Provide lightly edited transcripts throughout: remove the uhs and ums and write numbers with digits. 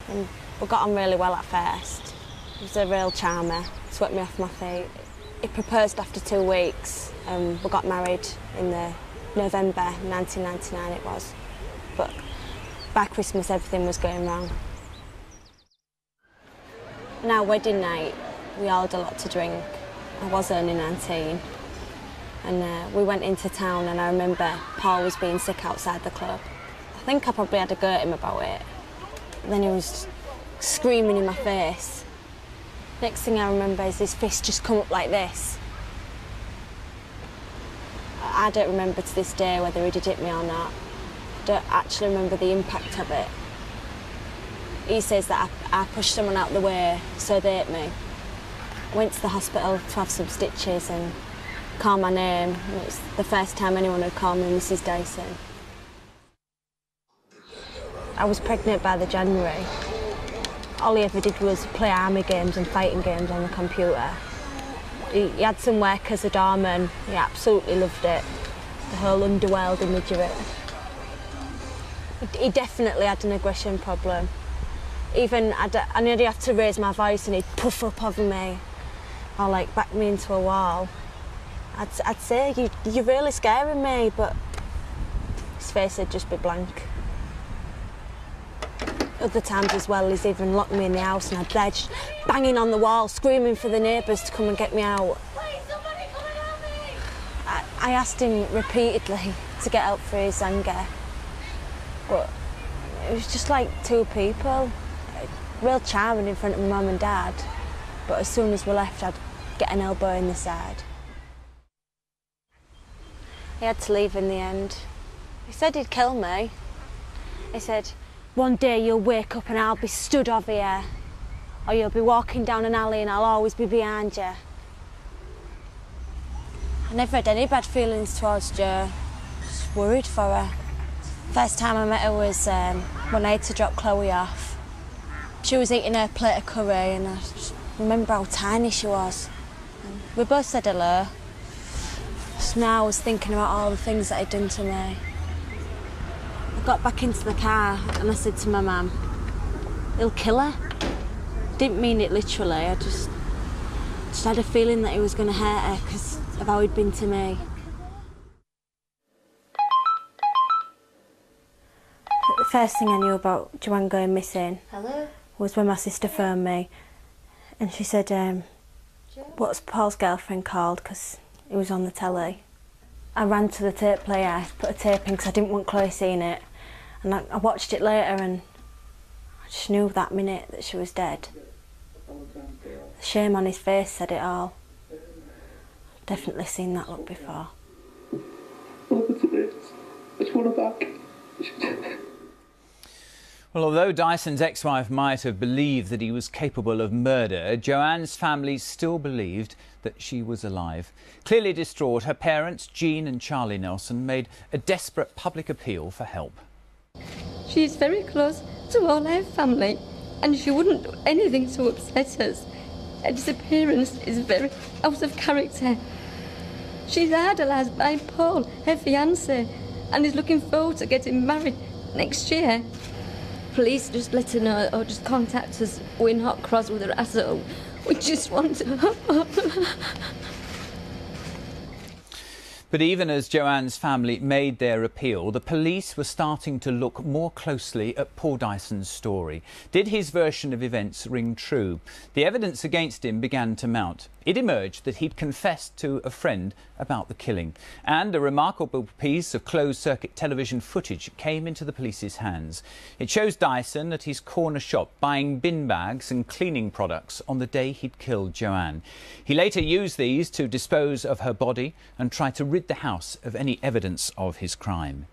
And we got on really well at first. He was a real charmer, swept me off my feet. He proposed after 2 weeks. We got married in November 1999 it was. But by Christmas everything was going wrong. On our wedding night we all had a lot to drink. I was only 19. And we went into town and I remember Paul was being sick outside the club. I think I probably had a go at him about it. And then he was screaming in my face. Next thing I remember is his fist just come up like this. I don't remember to this day whether he did hit me or not. I don't actually remember the impact of it. He says that I pushed someone out the way, so they hit me. I went to the hospital to have some stitches and call my name. It was the first time anyone had called me Mrs. Dyson. I was pregnant by the January. All he ever did was play army games and fighting games on the computer. He had some work as a doorman. He absolutely loved it. The whole underworld image of it. He definitely had an aggression problem. Even I nearly had to raise my voice and he'd puff up over me or like back me into a wall. I'd say, you're really scaring me, but his face would just be blank. Other times as well, he's even locked me in the house and I'd be there just banging on the wall, screaming for the neighbours to come and get me out. Please, somebody come and help me! I asked him repeatedly to get help for his anger, but it was just like two people. Real charming in front of my mum and dad, but as soon as we left, I'd get an elbow in the side. He had to leave in the end. He said he'd kill me. He said, one day you'll wake up and I'll be stood over you, or you'll be walking down an alley and I'll always be behind you. I never had any bad feelings towards Jo. Just worried for her. First time I met her was when I had to drop Chloe off. She was eating her plate of curry and I just remember how tiny she was. And we both said hello. So now I was thinking about all the things that he'd done to me. I got back into the car and I said to my mum, he'll kill her. Didn't mean it literally, I just had a feeling that he was going to hurt her because of how he'd been to me. The first thing I knew about Joanne going missing was when my sister phoned me and she said, what's Paul's girlfriend called, because he was on the telly. I ran to the tape player, put a tape in because I didn't want Chloe seeing it, and I watched it later and I just knew that minute that she was dead. The shame on his face said it all. I've definitely seen that look before. What happened to this? I just want her back. Well, although Dyson's ex-wife might have believed that he was capable of murder, Joanne's family still believed that she was alive. Clearly distraught, her parents, Jean and Charlie Nelson, made a desperate public appeal for help. She's very close to all her family and she wouldn't do anything to upset us. Her disappearance is very out of character. She's idolised by Paul, her fiancé, and is looking forward to getting married next year. Please just let her know or just contact us. We're not cross with her at all. We just want to. But even as Joanne's family made their appeal, the police were starting to look more closely at Paul Dyson's story. Did his version of events ring true? The evidence against him began to mount. It emerged that he'd confessed to a friend about the killing. And a remarkable piece of closed-circuit television footage came into the police's hands. It shows Dyson at his corner shop buying bin bags and cleaning products on the day he'd killed Joanne. He later used these to dispose of her body and try to rid the house of any evidence of his crime.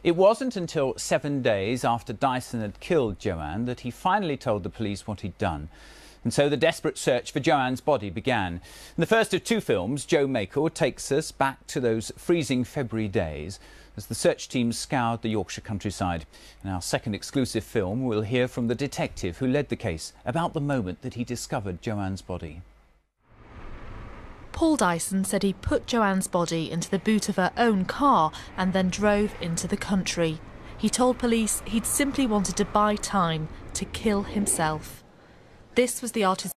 It wasn't until 7 days after Dyson had killed Joanne that he finally told the police what he'd done. And so the desperate search for Joanne's body began. In the first of two films, Joe Makel takes us back to those freezing February days as the search team scoured the Yorkshire countryside. In our second exclusive film, we'll hear from the detective who led the case about the moment that he discovered Joanne's body. Paul Dyson said he put Joanne's body into the boot of her own car and then drove into the country. He told police he'd simply wanted to buy time to kill himself. This was the artist's